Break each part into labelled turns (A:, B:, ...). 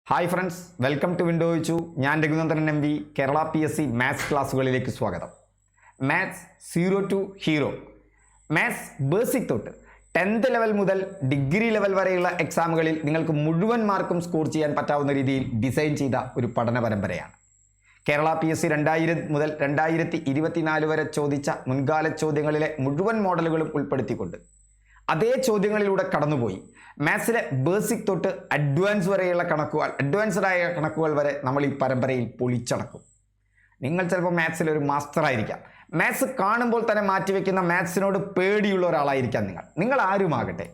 A: Hi friends, welcome to window two. ഞാൻ Raghunandan MV. Kerala PSC maths ക്ലാസ്സുകളിലേക്ക് സ്വാഗതം. Maths 0 to hero, maths basic തൊട്ട് 10th level മുതൽ degree level വരെയുള്ള എക്സാമുകളിൽ നിങ്ങൾക്ക് മുഴുവൻ മാർക്കും സ്കോർ ചെയ്യാൻ പറ്റാവുന്ന രീതിയിൽ ഡിസൈൻ ചെയ്ത ഒരു പഠന പരമ്പരയാണ്. കേരള PSC 2000 മുതൽ 2024 വരെ ചോദിച്ച മുൻകാല ചോദ്യങ്ങളിലെ മുഴുവൻ മോഡലുകളും ഉൾപ്പെടുത്തിക്കൊണ്ട് അതേ ചോദ്യങ്ങളിലൂടെ കടന്നുപോയി മാത്സിലെ ബേസിക് തൊട്ട് അഡ്വാൻസ്ഡ് ആയ കണക്കുകൾ വരെ നമ്മൾ ഈ പരമ്പരയിൽ പൊളിച്ചടക്കും. നിങ്ങൾ ചിലപ്പോൾ മാത്സിൽ ഒരു മാസ്റ്റർ ആയിരിക്കാം, മാത്സ് കാണുമ്പോൾ തന്നെ മാറ്റിവെക്കുന്ന മാത്സിനോട് പേടിയുള്ള ഒരാളായിരിക്കാം നിങ്ങൾ ആരുമാകട്ടെ.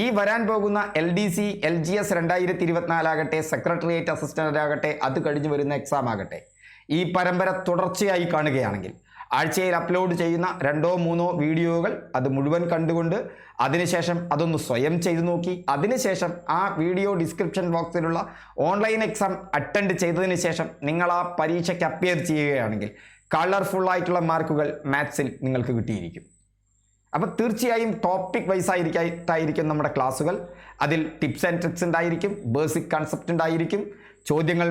A: ഈ വരാൻ പോകുന്ന LDC LGS 2024 ആകട്ടെ, സെക്രട്ടേറിയറ്റ് അസിസ്റ്റൻ്റ് ആകട്ടെ, അത് കഴിഞ്ഞ് വരുന്ന എക്സാം ആകട്ടെ, ഈ പരമ്പര തുടർച്ചയായി കാണുകയാണെങ്കിൽ ആഴ്ചയിൽ അപ്ലോഡ് ചെയ്യുന്ന 2-3 വീഡിയോകൾ അത് മുഴുവൻ കണ്ടുകൊണ്ട് അതിനുശേഷം അതൊന്ന് സ്വയം ചെയ്തു നോക്കി, അതിനുശേഷം ആ വീഡിയോ ഡിസ്ക്രിപ്ഷൻ ബോക്സിലുള്ള ഓൺലൈൻ എക്സാം അറ്റൻഡ് ചെയ്തതിന് ശേഷം നിങ്ങൾ ആ പരീക്ഷയ്ക്ക് അപ്പിയർ ചെയ്യുകയാണെങ്കിൽ കളർഫുള്ളായിട്ടുള്ള മാർക്കുകൾ മാത്സിൽ നിങ്ങൾക്ക് കിട്ടിയിരിക്കും. അപ്പോൾ തീർച്ചയായും ടോപ്പിക് വൈസ് ആയിരിക്കും നമ്മുടെ ക്ലാസ്സുകൾ. അതിൽ ടിപ്സ് ആൻഡ് ട്രിക്സ് ഉണ്ടായിരിക്കും, ബേസിക് കൺസെപ്റ്റ് ഉണ്ടായിരിക്കും, ചോദ്യങ്ങൾ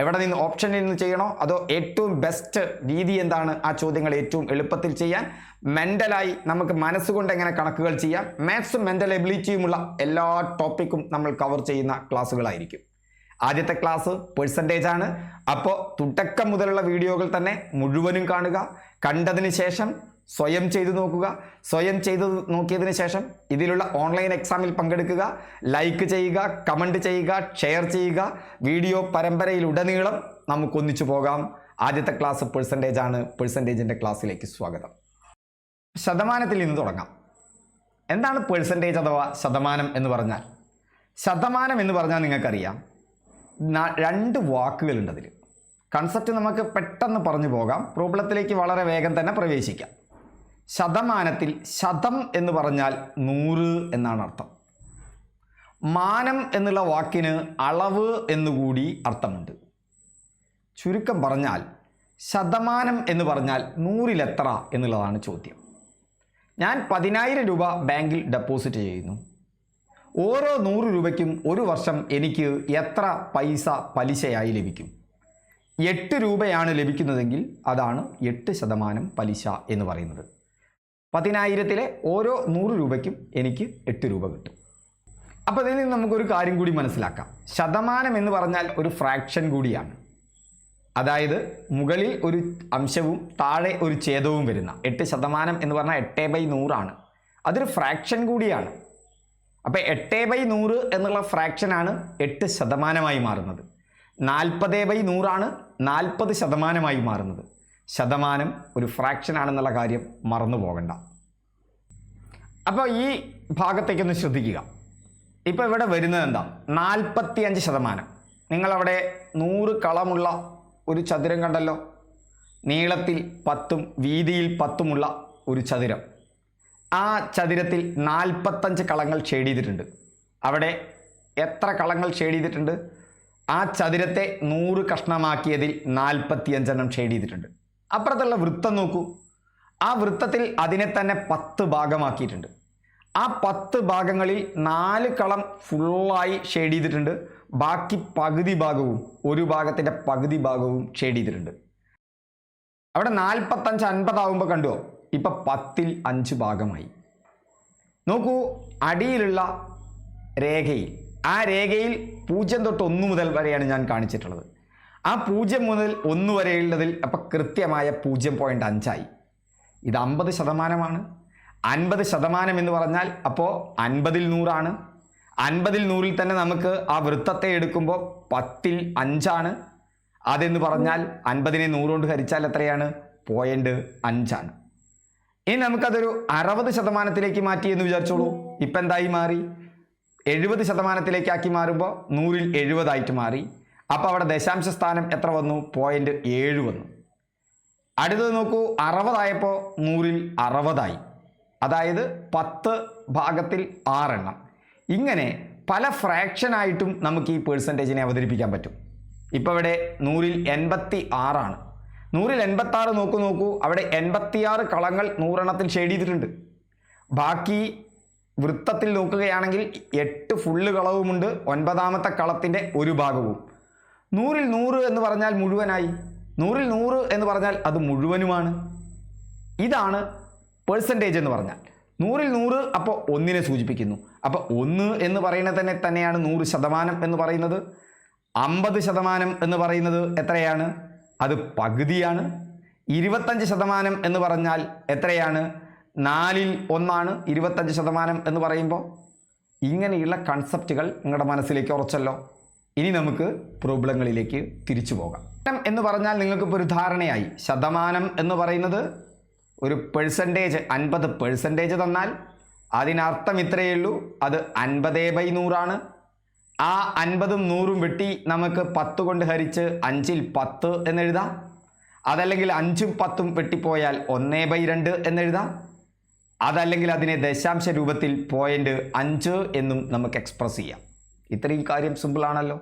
A: എവിടെ നിന്ന് ഓപ്ഷനിൽ നിന്ന് ചെയ്യണോ അതോ ഏറ്റവും ബെസ്റ്റ് രീതി എന്താണ് ആ ചോദ്യങ്ങൾ ഏറ്റവും എളുപ്പത്തിൽ ചെയ്യാൻ, മെൻ്റലായി നമുക്ക് മനസ്സുകൊണ്ട് എങ്ങനെ കണക്കുകൾ ചെയ്യാം, മാത്സും മെൻ്റൽ എബിലിറ്റിയുമുള്ള എല്ലാ ടോപ്പിക്കും നമ്മൾ കവർ ചെയ്യുന്ന ക്ലാസ്സുകളായിരിക്കും. ആദ്യത്തെ ക്ലാസ് പെർസെൻറ്റേജ് ആണ്. അപ്പോൾ തുടക്കം മുതലുള്ള വീഡിയോകൾ തന്നെ മുഴുവനും കാണുക. കണ്ടതിന് ശേഷം സ്വയം ചെയ്തു നോക്കുക. സ്വയം ചെയ്തു നോക്കിയതിന് ശേഷം ഇതിലുള്ള ഓൺലൈൻ എക്സാമിൽ പങ്കെടുക്കുക. ലൈക്ക് ചെയ്യുക, കമൻറ്റ് ചെയ്യുക, ഷെയർ ചെയ്യുക. വീഡിയോ പരമ്പരയിലുടനീളം നമുക്കൊന്നിച്ചു പോകാം. ആദ്യത്തെ ക്ലാസ് പെർസെൻറ്റേജ് ആണ്. പെർസെൻറ്റേജിൻ്റെ ക്ലാസ്സിലേക്ക് സ്വാഗതം. ശതമാനത്തിൽ നിന്ന് തുടങ്ങാം. എന്താണ് പെർസെൻറ്റേജ് അഥവാ ശതമാനം എന്ന് പറഞ്ഞാൽ? ശതമാനം എന്ന് പറഞ്ഞാൽ നിങ്ങൾക്കറിയാം, 2 വാക്കുകളുണ്ട് അതിൽ. കൺസെപ്റ്റ് നമുക്ക് പെട്ടെന്ന് പറഞ്ഞു പോകാം, പ്രോബ്ലത്തിലേക്ക് വളരെ വേഗം തന്നെ പ്രവേശിക്കാം. ശതമാനത്തിൽ ശതം എന്ന് പറഞ്ഞാൽ 100 എന്നാണ് അർത്ഥം. മാനം എന്നുള്ള വാക്കിന് അളവ് എന്നുകൂടി അർത്ഥമുണ്ട്. ചുരുക്കം പറഞ്ഞാൽ ശതമാനം എന്ന് പറഞ്ഞാൽ 100ൽ എത്ര എന്നുള്ളതാണ് ചോദ്യം. ഞാൻ 10,000 രൂപ ബാങ്കിൽ ഡെപ്പോസിറ്റ് ചെയ്യുന്നു. ഓരോ 100 രൂപയ്ക്കും ഒരു വർഷം എനിക്ക് എത്ര പൈസ പലിശയായി ലഭിക്കും? 8 രൂപയാണ് ലഭിക്കുന്നതെങ്കിൽ അതാണ് 8% പലിശ എന്ന് പറയുന്നത്. 10,000-ലെ ഓരോ 100 രൂപയ്ക്കും എനിക്ക് 8 രൂപ കിട്ടും. അപ്പോൾ ഇതിൽ നിന്ന് നമുക്കൊരു കാര്യം കൂടി മനസ്സിലാക്കാം. ശതമാനം എന്ന് പറഞ്ഞാൽ ഒരു ഫ്രാക്ഷൻ കൂടിയാണ്. അതായത് മുകളിൽ ഒരു അംശവും താഴെ ഒരു ഛേദവും വരുന്ന 8% എന്ന് പറഞ്ഞാൽ 8/100 ആണ്. അതൊരു ഫ്രാക്ഷൻ കൂടിയാണ്. അപ്പോൾ 8/100 എന്നുള്ള ഫ്രാക്ഷനാണ് 8% മാറുന്നത്. 40/100 ആണ് 40% മാറുന്നത്. ശതമാനം ഒരു ഫ്രാക്ഷൻ ആണെന്നുള്ള കാര്യം മറന്നു പോകണ്ട. അപ്പോൾ ഈ ഭാഗത്തേക്കൊന്ന് ശ്രദ്ധിക്കുക. ഇപ്പോൾ ഇവിടെ വരുന്നത് എന്താ? 45%. നിങ്ങളവിടെ 100 കളമുള്ള ഒരു ചതുരം കണ്ടല്ലോ. നീളത്തിൽ 10ഉം വീതിയിൽ 10ഉമുള്ള ഒരു ചതുരം. ആ ചതുരത്തിൽ 45 കളങ്ങൾ ഷെയ്ഡ് ചെയ്തിട്ടുണ്ട്. അവിടെ എത്ര കളങ്ങൾ ഷെയ്ഡ് ചെയ്തിട്ടുണ്ട്? ആ ചതുരത്തെ 100 കഷ്ണമാക്കിയതിൽ 45 ഷെയ്ഡ് ചെയ്തിട്ടുണ്ട്. അപ്പുറത്തുള്ള വൃത്തം നോക്കൂ. ആ വൃത്തത്തിൽ അതിനെ തന്നെ 10 ഭാഗമാക്കിയിട്ടുണ്ട്. ആ 10 ഭാഗങ്ങളിൽ 4 കളം ഫുള്ളായി ഷെയ്ഡ് ചെയ്തിട്ടുണ്ട്. ബാക്കി പകുതി ഭാഗവും, ഒരു ഭാഗത്തിൻ്റെ പകുതി ഭാഗവും ഷെയ്ഡ് ചെയ്തിട്ടുണ്ട്. അവിടെ 45 50 ആകുമ്പോൾ കണ്ടുവോ? ഇപ്പം 10ൽ 5 ഭാഗമായി. നോക്കൂ, അടിയിലുള്ള രേഖയിൽ, ആ രേഖയിൽ 0 തൊട്ട് 1 മുതൽ വരെയാണ് ഞാൻ കാണിച്ചിട്ടുള്ളത്. ആ 0 മുതൽ 1 വരെയുള്ളതിൽ അപ്പം കൃത്യമായ 0.5 ആയി. ഇത് 50%. 50% എന്ന് പറഞ്ഞാൽ അപ്പോൾ 50ൽ 100 ആണ്. 50ൽ 100ൽ തന്നെ നമുക്ക് ആ വൃത്തത്തെ എടുക്കുമ്പോൾ 10ൽ 5 ആണ്. അതെന്ന് പറഞ്ഞാൽ 50നെ 100 കൊണ്ട് ഹരിച്ചാൽ എത്രയാണ്? 0.5 ആണ്. ഇനി നമുക്കതൊരു 60%ത്തിലേക്ക് മാറ്റി എന്ന് വിചാരിച്ചോളൂ. ഇപ്പം എന്തായി മാറി? 70%ത്തിലേക്കാക്കി മാറുമ്പോൾ 100ൽ 70 ആയിട്ട് മാറി. അപ്പോൾ അവിടെ ദശാംശ സ്ഥാനം എത്ര വന്നു? 0.7 വന്നു. അടുത്തത് നോക്കൂ, 60 ആയപ്പോൾ 100ൽ 60 ആയി. അതായത് 10 ഭാഗത്തിൽ 6 എണ്ണം. ഇങ്ങനെ പല ഫ്രാക്ഷനായിട്ടും നമുക്ക് ഈ പെർസെൻറ്റേജിനെ അവതരിപ്പിക്കാൻ പറ്റും. ഇപ്പോൾ ഇവിടെ 100ൽ 86 ആണ്. 100ൽ 86 നോക്കൂ. അവിടെ 86 കളങ്ങൾ 100 എണ്ണത്തിൽ ഷെയ്ഡ് ചെയ്തിട്ടുണ്ട്. ബാക്കി വൃത്തത്തിൽ നോക്കുകയാണെങ്കിൽ 8 ഫുള്ള് കളവുമുണ്ട്, 9ാമത്തെ കളത്തിൻ്റെ ഒരു ഭാഗവും. 100-ൽ 100 എന്ന് പറഞ്ഞാൽ മുഴുവനായി, 100-ൽ 100 എന്ന് പറഞ്ഞാൽ അത് മുഴുവനുമാണ്. ഇതാണ് പെർസെൻറ്റേജ് എന്ന് പറഞ്ഞാൽ. 100-ൽ 100 അപ്പോൾ 1നെ സൂചിപ്പിക്കുന്നു. അപ്പോൾ 1 എന്ന് പറയുന്നത് തന്നെയാണ് 100% എന്ന് പറയുന്നത്. 50% എന്ന് പറയുന്നത് എത്രയാണ്? അത് പകുതിയാണ്. 25% എന്ന് പറഞ്ഞാൽ എത്രയാണ്? 4-ൽ 1 25% എന്ന് പറയുമ്പോൾ. ഇങ്ങനെയുള്ള കൺസെപ്റ്റുകൾ നിങ്ങളുടെ മനസ്സിലേക്ക് ഉറച്ചല്ലോ. ഇനി നമുക്ക് പ്രോബ്ലങ്ങളിലേക്ക് തിരിച്ചു പോകാം. എന്ന് പറഞ്ഞാൽ നിങ്ങൾക്കിപ്പോൾ ഒരു ധാരണയായി. ശതമാനം എന്ന് പറയുന്നത് ഒരു പെർസെൻറ്റേജ്, 50% തന്നാൽ അതിനർത്ഥം ഇത്രയേ ഉള്ളൂ, അത് 50/100 ആ 50ഉം 100ഉം വെട്ടി നമുക്ക് 10 കൊണ്ട് ഹരിച്ച് 5-ൽ 10 എന്നെഴുതാം. അതല്ലെങ്കിൽ 5ഉം 10ഉം വെട്ടിപ്പോയാൽ 1/2 എന്നെഴുതാം. അതല്ലെങ്കിൽ അതിനെ ദശാംശ രൂപത്തിൽ 0.5 എന്നും നമുക്ക് എക്സ്പ്രസ് ചെയ്യാം. ഇത്രയും കാര്യം സിമ്പിളാണല്ലോ.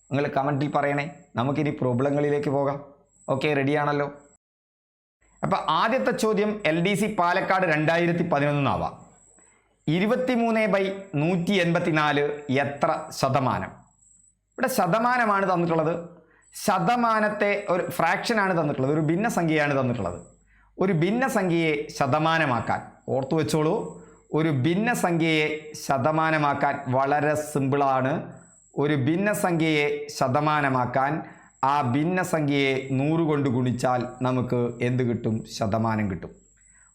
A: നിങ്ങൾ കമൻറ്റിൽ പറയണേ. നമുക്കിനി പ്രോബ്ലങ്ങളിലേക്ക് പോകാം. ഓക്കെ, റെഡിയാണല്ലോ? അപ്പോൾ ആദ്യത്തെ ചോദ്യം LDC പാലക്കാട് 2011 ആവാം. 23/184 എത്ര ശതമാനം? ഇവിടെ ശതമാനമാണ് തന്നിട്ടുള്ളത്. ശതമാനത്തെ ഒരു ഫ്രാക്ഷനാണ് തന്നിട്ടുള്ളത്, ഒരു ഭിന്നസംഖ്യയാണ് തന്നിട്ടുള്ളത്. ഒരു ഭിന്നസംഖ്യയെ ശതമാനമാക്കാൻ ഓർത്തു വെച്ചോളൂ. ഒരു ഭിന്നസംഖ്യയെ ശതമാനമാക്കാൻ വളരെ സിമ്പിളാണ്. ഒരു ഭിന്നസംഖ്യയെ ശതമാനമാക്കാൻ ആ ഭിന്നസംഖ്യയെ 100 കൊണ്ട് ഗുണിച്ചാൽ നമുക്ക് എന്ത് കിട്ടും? ശതമാനം കിട്ടും.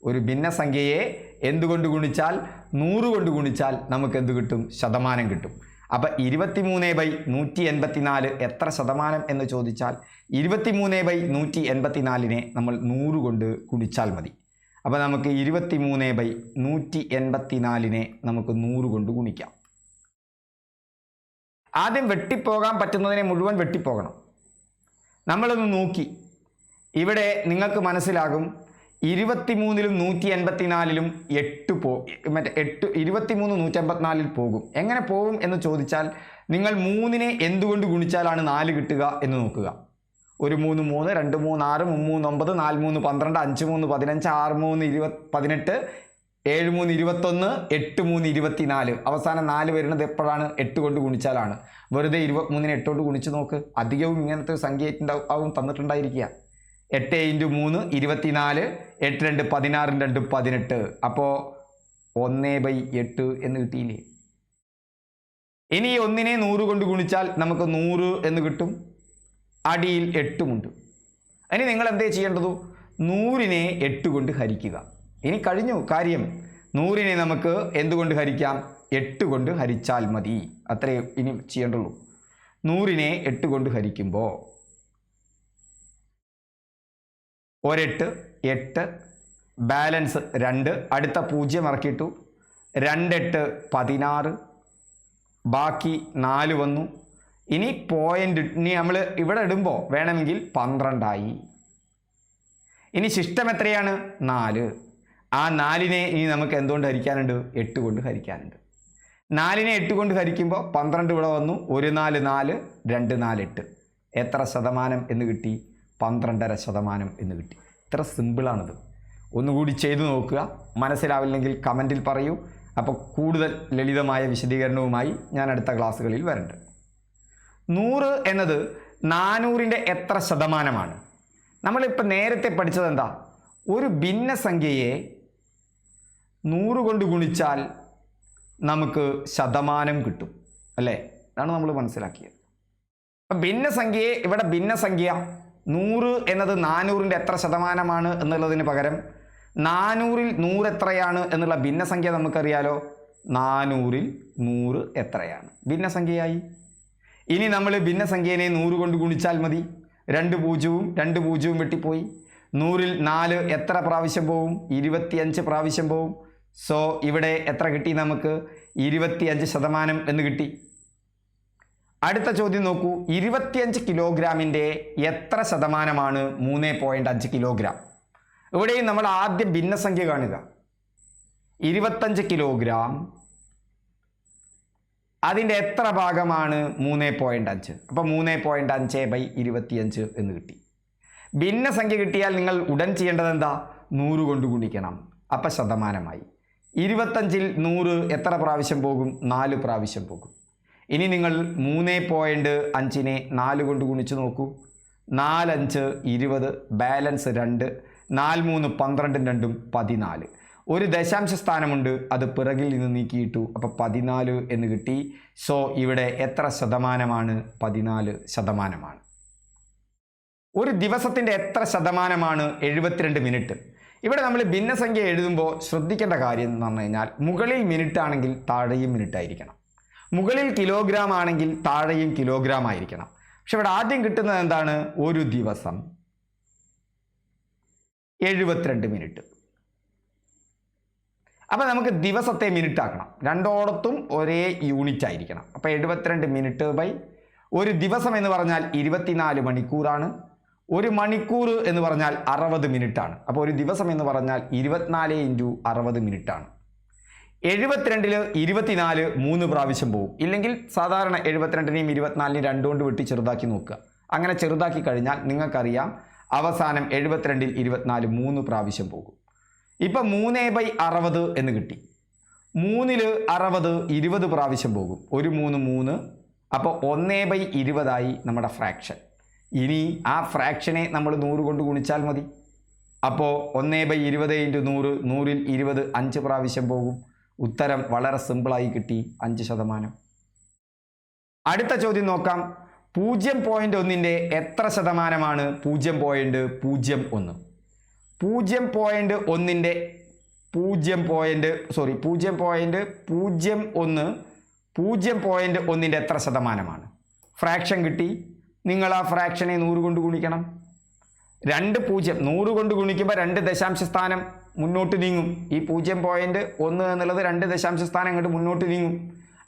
A: ഒരു ഭിന്നസംഖ്യയെ എന്തുകൊണ്ട് ഗുണിച്ചാൽ? 100 കൊണ്ട് ഗുണിച്ചാൽ നമുക്ക് എന്ത് കിട്ടും? ശതമാനം കിട്ടും. അപ്പോൾ 23/184 എത്ര ശതമാനം എന്ന് ചോദിച്ചാൽ 23/184നെ നമ്മൾ 100 കൊണ്ട് ഗുണിച്ചാൽ മതി. അപ്പോൾ നമുക്ക് 23/184നെ നമുക്ക് 100 കൊണ്ട് ഗുണിക്കാം. ആദ്യം വെട്ടിപ്പോകാൻ പറ്റുന്നതിനെ മുഴുവൻ വെട്ടിപ്പോകണം. നമ്മളൊന്ന് നോക്കി, ഇവിടെ നിങ്ങൾക്ക് മനസ്സിലാകും 23-ലും 184-ലും 8 23 184-ൽ പോകും. എങ്ങനെ പോകും എന്ന് ചോദിച്ചാൽ നിങ്ങൾ 3നെ എന്തുകൊണ്ട് ഗുണിച്ചാലാണ് 4 കിട്ടുക എന്ന് നോക്കുക. 1 3 3 2 3 6 3 3 9 4 3 12 5 3 15 6 3 18 7 3 21 8 3 24. അവസാനം 4 വരുന്നത് എപ്പോഴാണ്? 8 കൊണ്ട് ഗുണിച്ചാലാണ്. വെറുതെ 23-നെ 8 കൊണ്ട് ഗുണിച്ച് നോക്ക്. അധികവും ഇങ്ങനത്തെ ഒരു സംഖ്യ ആവും തന്നിട്ടുണ്ടായിരിക്കുക. 8 × 3 24, 8 2 16 2 18. അപ്പോൾ 1/8 എന്ന് കിട്ടിയില്ലേ? ഇനി 1നെ 100 കൊണ്ട് ഗുണിച്ചാൽ നമുക്ക് 100 എന്ന് കിട്ടും. അടിയിൽ 8ഉമുണ്ട്. ഇനി നിങ്ങൾ എന്തേ ചെയ്യേണ്ടത്? 100നെ 8 കൊണ്ട് ഹരിക്കുക. ഇനി കഴിഞ്ഞു കാര്യം. 100നെ നമുക്ക് എന്തുകൊണ്ട് ഹരിക്കാം? 8 കൊണ്ട് ഹരിച്ചാൽ മതി. അത്രയേ ഇനി ചെയ്യേണ്ടുള്ളൂ. 100നെ 8 കൊണ്ട് ഹരിക്കുമ്പോൾ 1 8 ബാലൻസ് 2, അടുത്ത 0 ഇറക്കിയിട്ടു. 2 8 16, ബാക്കി 4 വന്നു. ഇനി പോയിന്റ് ഇനി നമ്മൾ ഇവിടെ ഇടുമ്പോൾ വേണമെങ്കിൽ 12 ഇനി ശിഷ്ടം എത്രയാണ്? 4. ആ 4നെ ഇനി നമുക്ക് എന്തുകൊണ്ട് ഹരിക്കാനുണ്ട്? 8 കൊണ്ട് ഹരിക്കാനുണ്ട്. 4നെ 8 കൊണ്ട് ഹരിക്കുമ്പോൾ 12 ഇവിടെ വന്നു. 1 4 4, 2 4 8. എത്ര ശതമാനം എന്ന് കിട്ടി? 12.5% എന്ന് കിട്ടി. ഇത്ര സിമ്പിളാണിത്. ഒന്നുകൂടി ചെയ്തു നോക്കുക. മനസ്സിലാവില്ലെങ്കിൽ കമൻറ്റിൽ പറയൂ. അപ്പോൾ കൂടുതൽ ലളിതമായ വിശദീകരണവുമായി ഞാൻ അടുത്ത ക്ലാസ്സുകളിൽ വരണ്ട്. 100 എന്നത് 400ൻ്റെ എത്ര ശതമാനമാണ്? നമ്മളിപ്പോൾ നേരത്തെ പഠിച്ചത് എന്താ? ഒരു ഭിന്നസംഖ്യയെ 100 കൊണ്ട് ഗുണിച്ചാൽ നമുക്ക് ശതമാനം കിട്ടും, അല്ലേ? അതാണ് നമ്മൾ മനസ്സിലാക്കിയത്. അപ്പം ഭിന്നസംഖ്യയെ ഇവിടെ ഭിന്നസംഖ്യ 100 എന്നത് 400ൻ്റെ എത്ര ശതമാനമാണ് എന്നുള്ളതിന് പകരം 400-ൽ 100 എത്രയാണ് എന്നുള്ള ഭിന്നസംഖ്യ നമുക്കറിയാലോ. 400-ൽ 100 എത്രയാണ്? ഭിന്നസംഖ്യയായി. ഇനി നമ്മൾ ഭിന്നസംഖ്യനെ 100 കൊണ്ട് ഗുണിച്ചാൽ മതി. 2 0-ഉം 2 0-ഉം വെട്ടിപ്പോയി. 100-ൽ 4 എത്ര പ്രാവശ്യം പോവും? 25 പ്രാവശ്യം പോവും. സോ ഇവിടെ എത്ര കിട്ടി നമുക്ക്? 25% എന്ന് കിട്ടി. അടുത്ത ചോദ്യം നോക്കൂ. 25 കിലോഗ്രാമിൻ്റെ എത്ര ശതമാനമാണ് 3.5 കിലോഗ്രാം? ഇവിടെയും നമ്മൾ ആദ്യം ഭിന്നസംഖ്യ കാണുക. 25 കിലോഗ്രാം അതിൻ്റെ എത്ര ഭാഗമാണ്? 3.5. അപ്പോൾ 3.5/25 എന്ന് കിട്ടി. ഭിന്നസംഖ്യ കിട്ടിയാൽ നിങ്ങൾ ഉടൻ ചെയ്യേണ്ടത് എന്താ? 100 കൊണ്ട് ഗുണിക്കണം. അപ്പം ശതമാനമായി. 25-ൽ 100 എത്ര പ്രാവശ്യം പോകും? 4 പ്രാവശ്യം പോകും. ഇനി നിങ്ങൾ 3.5-നെ 4 കൊണ്ട് ഗുണിച്ച് നോക്കൂ. 4 5 20, ബാലൻസ് 2, 4 3 12 2 14. ഒരു ദശാംശ സ്ഥാനമുണ്ട്, അത് പിറകിൽ നിന്ന് നീക്കിയിട്ടു. അപ്പോൾ 14 എന്ന് കിട്ടി. സോ ഇവിടെ എത്ര ശതമാനമാണ്? 14%. ഒരു ദിവസത്തിൻ്റെ എത്ര ശതമാനമാണ് 72 മിനിറ്റ്? ഇവിടെ നമ്മൾ ഭിന്നസംഖ്യ എഴുതുമ്പോൾ ശ്രദ്ധിക്കേണ്ട കാര്യം എന്ന് പറഞ്ഞു കഴിഞ്ഞാൽ, മുകളിൽ മിനിറ്റ് ആണെങ്കിൽ താഴെയും മിനിറ്റ് ആയിരിക്കണം, മുകളിൽ കിലോഗ്രാം ആണെങ്കിൽ താഴെയും കിലോഗ്രാം ആയിരിക്കണം. പക്ഷെ ഇവിടെ ആദ്യം കിട്ടുന്നത് എന്താണ്? ഒരു ദിവസം 72 മിനിറ്റ്. അപ്പോൾ നമുക്ക് ദിവസത്തെ മിനിറ്റ് ആക്കണം, രണ്ടോടത്തും ഒരേ യൂണിറ്റ് ആയിരിക്കണം. അപ്പോൾ 72 മിനിറ്റ് ബൈ ഒരു ദിവസം എന്ന് പറഞ്ഞാൽ 24 മണിക്കൂറാണ്. ഒരു മണിക്കൂർ എന്ന് പറഞ്ഞാൽ 60 മിനിറ്റ് ആണ്. അപ്പോൾ ഒരു ദിവസം എന്ന് പറഞ്ഞാൽ 24 × 60 മിനിറ്റ് ആണ്. 72-ൽ 24 3 പ്രാവശ്യം പോകും. ഇല്ലെങ്കിൽ സാധാരണ 72-നെയും 24-നെയും 2 കൊണ്ട് വെട്ടി ചെറുതാക്കി നോക്കുക. അങ്ങനെ ചെറുതാക്കി കഴിഞ്ഞാൽ നിങ്ങൾക്കറിയാം അവസാനം 72-ൽ 24 3 പ്രാവശ്യം പോകും. ഇപ്പം 3/60 എന്ന് കിട്ടി. 3-ൽ 60 20 പ്രാവശ്യം പോകും. ഒരു 3 3, അപ്പോൾ 1/20 നമ്മുടെ ഫ്രാക്ഷൻ. ഇനി ആ ഫ്രാക്ഷനെ നമ്മൾ 100 കൊണ്ട് ഗുണിച്ചാൽ മതി. അപ്പോൾ 1/20 × 100, 100-ൽ 20 5 പ്രാവശ്യം പോകും. ഉത്തരം വളരെ സിമ്പിളായി കിട്ടി, 5%. അടുത്ത ചോദ്യം നോക്കാം. 0.1-ൻ്റെ എത്ര ശതമാനമാണ് 0.01? 0.1-ൻ്റെ എത്ര ശതമാനമാണ്? ഫ്രാക്ഷൻ കിട്ടി. നിങ്ങൾ ആ ഫ്രാക്ഷനെ 100 കൊണ്ട് ഗുണിക്കണം. 2 0 100 കൊണ്ട് ഗുണിക്കുമ്പോൾ 2 ദശാംശ സ്ഥാനം മുന്നോട്ട് നീങ്ങും. ഈ 0.1 എന്നുള്ളത് 2 ദശാംശ സ്ഥാനം അങ്ങോട്ട് മുന്നോട്ട് നീങ്ങും.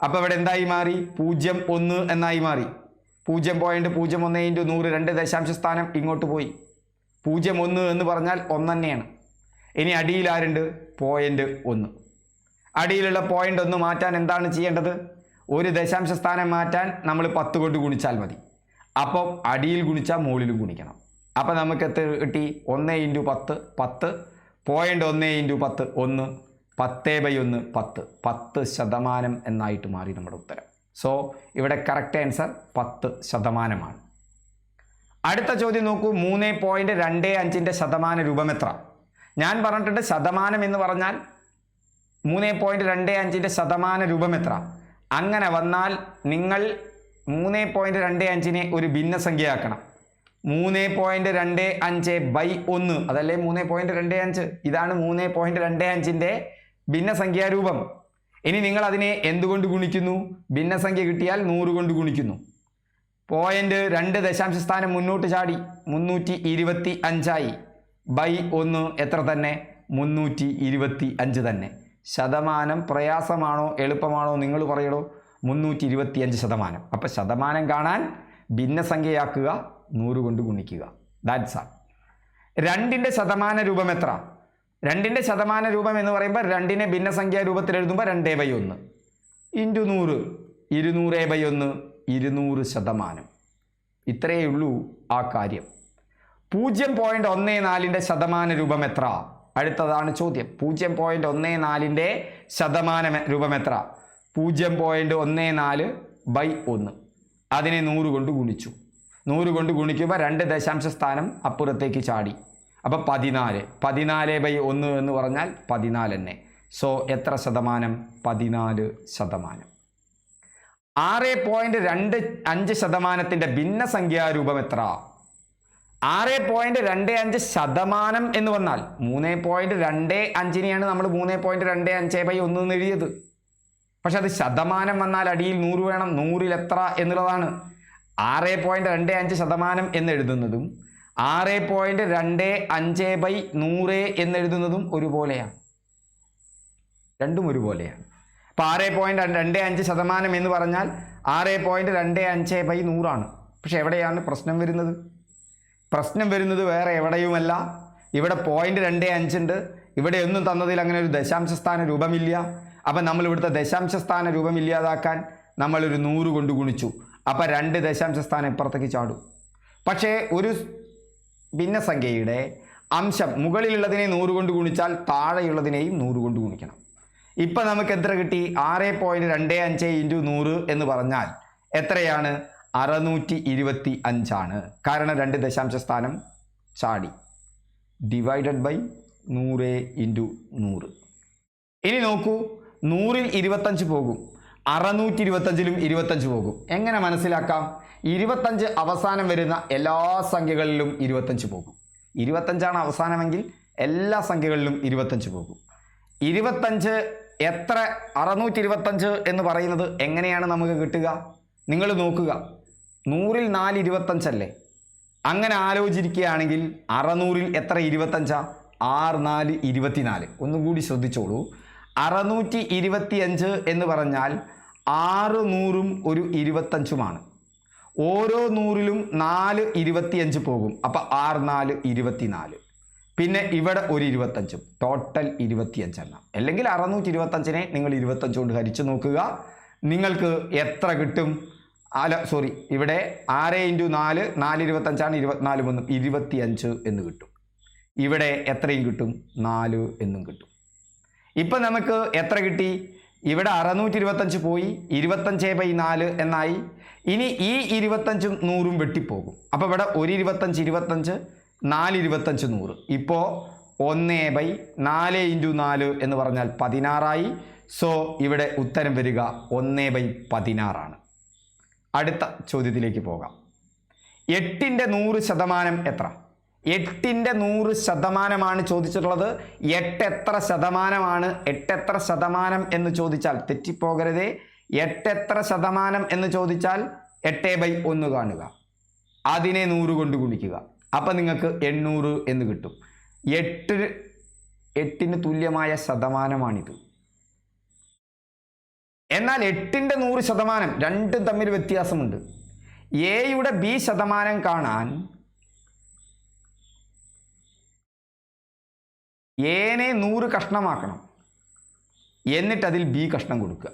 A: അപ്പോൾ ഇവിടെ എന്തായി മാറി? 0.1 എന്നായി മാറി. 0.01 × 100 2 ദശാംശ സ്ഥാനം ഇങ്ങോട്ട് പോയി. 0.1 എന്ന് പറഞ്ഞാൽ 1 തന്നെയാണ്. ഇനി അടിയിൽ ആരുണ്ട്? 0.1. അടിയിലുള്ള 0.1 മാറ്റാൻ എന്താണ് ചെയ്യേണ്ടത്? ഒരു ദശാംശ സ്ഥാനം മാറ്റാൻ നമ്മൾ 10 കൊണ്ട് ഗുണിച്ചാൽ മതി. അപ്പോൾ അടിയിൽ ഗുണിച്ചാൽ മുകളിലും ഗുണിക്കണം. അപ്പോൾ നമുക്ക് എത്ര കിട്ടി? 1 × 10 10, 0.1 × 10 1, 10/1 10, 10% എന്നായിട്ട് മാറി നമ്മുടെ ഉത്തരം. സോ ഇവിടെ കറക്റ്റ് ആൻസർ 10%. അടുത്ത ചോദ്യം നോക്കൂ. 3.25-ൻ്റെ ശതമാന രൂപം എത്ര? ഞാൻ പറഞ്ഞിട്ടുണ്ട് ശതമാനം എന്ന് പറഞ്ഞാൽ 3.25-ൻ്റെ ശതമാന രൂപം എത്ര? അങ്ങനെ വന്നാൽ നിങ്ങൾ 3.25-നെ ഒരു ഭിന്നസംഖ്യയാക്കണം. 3.25/1, അതല്ലേ 3.25? ഇതാണ് 3.25-ൻ്റെ ഭിന്നസംഖ്യാ രൂപം. ഇനി നിങ്ങൾ അതിനെ എന്തുകൊണ്ട് ഗുണിക്കുന്നു? ഭിന്നസംഖ്യ കിട്ടിയാൽ 100 കൊണ്ട് ഗുണിക്കുന്നു. 2 ദശാംശ സ്ഥാനം മുന്നോട്ട് ചാടി 325 ബൈ 1 എത്ര തന്നെ? 325 തന്നെ. ശതമാനം പ്രയാസമാണോ എളുപ്പമാണോ നിങ്ങൾ പറയണോ? 325%. അപ്പോൾ ശതമാനം കാണാൻ ഭിന്നസംഖ്യയാക്കുക, 100 കൊണ്ട് ഗുണിക്കുക. ദാറ്റ്സ് ആൾ. 2-ൻ്റെ ശതമാന രൂപം എത്ര? 2-ൻ്റെ ശതമാന രൂപം എന്ന് പറയുമ്പോൾ 2-നെ ഭിന്നസംഖ്യാ രൂപത്തിൽ എഴുതുമ്പോൾ 2/1 × 100, 200/1 200%. ഇത്രയേ ഉള്ളൂ ആ കാര്യം. 0.14-ൻ്റെ ശതമാന രൂപം എത്ര? അടുത്തതാണ് ചോദ്യം. 0.14-ൻ്റെ ശതമാന രൂപം എത്ര? 0.14/1. അതിനെ 100 കൊണ്ട് ഗുണിച്ചു. 100 കൊണ്ട് ഗുണിക്കുമ്പോൾ 2 ദശാംശ സ്ഥാനം അപ്പുറത്തേക്ക് ചാടി. അപ്പോൾ 14. 14/1 എന്ന് പറഞ്ഞാൽ 14 തന്നെ. സോ എത്ര ശതമാനം? 14%. 6.25%-ൻ്റെ ഭിന്നസംഖ്യാരൂപം എത്ര? 6.25% എന്ന് വന്നാൽ 3.25-നെയാണ് നമ്മൾ 3.25/1 എന്ന് എഴുതിയത്. പക്ഷെ അത് ശതമാനം വന്നാൽ അടിയിൽ 100 വേണം. 100-ൽ എത്ര എന്നുള്ളതാണ്. 6.25% എന്ന് എഴുതുന്നതും 6.25/100 എന്നെഴുതുന്നതും ഒരുപോലെയാണ്. രണ്ടും ഒരുപോലെയാണ്. അപ്പോൾ 6.25% എന്ന് പറഞ്ഞാൽ 6.25/100 പക്ഷെ എവിടെയാണ് പ്രശ്നം വരുന്നത്? പ്രശ്നം വരുന്നത് വേറെ എവിടെയുമല്ല. ഇവിടെ 0.25 ഉണ്ട്. ഇവിടെ ഒന്നും തന്നതിൽ അങ്ങനെ ഒരു ദശാംശ സ്ഥാന രൂപമില്ല. അപ്പം നമ്മൾ ഇവിടുത്തെ ദശാംശ സ്ഥാന രൂപം ഇല്ലാതാക്കാൻ നമ്മളൊരു 100 കൊണ്ട് ഗുണിച്ചു. അപ്പം 2 ദശാംശ സ്ഥാനം ഇപ്പുറത്തേക്ക് ചാടും. പക്ഷേ ഒരു ഭിന്നസംഖ്യയുടെ അംശം മുകളിലുള്ളതിനെ 100 കൊണ്ട് ഗുണിച്ചാൽ താഴെയുള്ളതിനെയും 100 കൊണ്ട് ഗുണിക്കണം. ഇപ്പം നമുക്ക് എത്ര കിട്ടി? 6.25 ഇൻറ്റു 100 എന്ന് പറഞ്ഞാൽ എത്രയാണ്? 625 ആണ്. കാരണം 2 ദശാംശ സ്ഥാനം ചാടി. Divided by 100 into 100. ഇനി നോക്കൂ, 100-ൽ 25 പോകും, 625-ലും 25 പോകും. എങ്ങനെ മനസ്സിലാക്കാം? 25 അവസാനം വരുന്ന എല്ലാ സംഖ്യകളിലും 25 പോകും. 25 അവസാനമെങ്കിൽ എല്ലാ സംഖ്യകളിലും 25 പോകും. 25 എത്ര? 625 എന്ന് പറയുന്നത് എങ്ങനെയാണ് നമുക്ക് കിട്ടുക? നിങ്ങൾ നോക്കുക, 100-ൽ 4 25 അല്ലേ? അങ്ങനെ ആലോചിക്കുകയാണെങ്കിൽ 600-ൽ എത്ര 25? 6 4 24. ഒന്നുകൂടി ശ്രദ്ധിച്ചോളൂ. 625 എന്ന് പറഞ്ഞാൽ 600-ഉം ഒരു 25-ഉമാണ്. ഓരോ 100-ലും 4 25 പോകും. അപ്പം 6 4 24. പിന്നെ ഇവിടെ ഒരു 25-ഉം, ടോട്ടൽ 25 എണ്ണം. അല്ലെങ്കിൽ 625-നെ നിങ്ങൾ 25 കൊണ്ട് ഹരിച്ചു നോക്കുക, നിങ്ങൾക്ക് എത്ര കിട്ടും? ഇവിടെ 6 ഇൻറ്റു 4 4 25 24 വന്നും 25 എന്ന് കിട്ടും. ഇവിടെ എത്രയും കിട്ടും? 4 എന്നും കിട്ടും. ഇപ്പം നമുക്ക് എത്ര കിട്ടി? ഇവിടെ 625 പോയി, 25/4 എന്നായി. ഇനി ഈ 25-ഉം 100-ഉം വെട്ടിപ്പോകും. അപ്പോൾ ഇവിടെ ഒരു 25 25, 4 25 100. ഇപ്പോൾ 1/4 ഇൻറ്റു 4 എന്ന് പറഞ്ഞാൽ 16 സോ ഇവിടെ ഉത്തരം വരിക 1/16 അടുത്ത ചോദ്യത്തിലേക്ക് പോകാം. 8-ന്റെ 100% എത്ര? 8-ന്റെ 100% ചോദിച്ചിട്ടുള്ളത്. 8 എത്ര ശതമാനമാണ്? 8 എത്ര ശതമാനം എന്ന് ചോദിച്ചാൽ തെറ്റിപ്പോകരുതേ. 8 എത്ര ശതമാനം എന്ന് ചോദിച്ചാൽ 8/1 കാണുക, അതിനെ 100 കൊണ്ട് ഗുണിക്കുക. അപ്പം നിങ്ങൾക്ക് 800 എന്ന് കിട്ടും. 8-ന് തുല്യമായ ശതമാനമാണിത്. എന്നാൽ 8-ന്റെ 100% രണ്ടും തമ്മിൽ വ്യത്യാസമുണ്ട്. എയുടെ ബി ശതമാനം കാണാൻ എനെ 100 കഷ്ണമാക്കണം, എന്നിട്ട് അതിൽ ബി കഷ്ണം കൊടുക്കുക.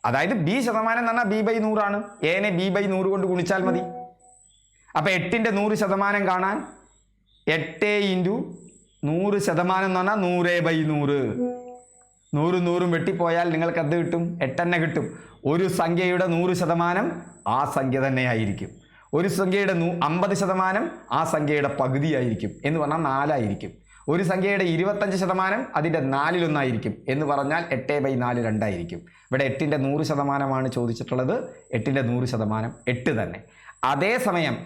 A: അതായത് ബി ശതമാനം എന്ന് പറഞ്ഞാൽ b/100 ആണ്. എനെ b/100 കൊണ്ട് ഗുണിച്ചാൽ മതി. അപ്പം 8-ന്റെ 100% കാണാൻ 8 ഇൻറ്റു 100% എന്ന് പറഞ്ഞാൽ 100/100. 100-100 വെട്ടിപ്പോയാൽ നിങ്ങൾക്ക് എന്ത് കിട്ടും? 8 തന്നെ കിട്ടും. ഒരു സംഖ്യയുടെ 100% ആ സംഖ്യ തന്നെയായിരിക്കും. ഒരു സംഖ്യയുടെ 50% ആ സംഖ്യയുടെ പകുതിയായിരിക്കും, എന്ന് പറഞ്ഞാൽ 4 ആയിരിക്കും. ഒരു സംഖ്യയുടെ 25% അതിൻ്റെ 4/1 എന്ന് പറഞ്ഞാൽ 8/4 2 ഇവിടെ 8-ന്റെ 100% ചോദിച്ചിട്ടുള്ളത്. 8-ന്റെ 100% 8 തന്നെ. അതേസമയം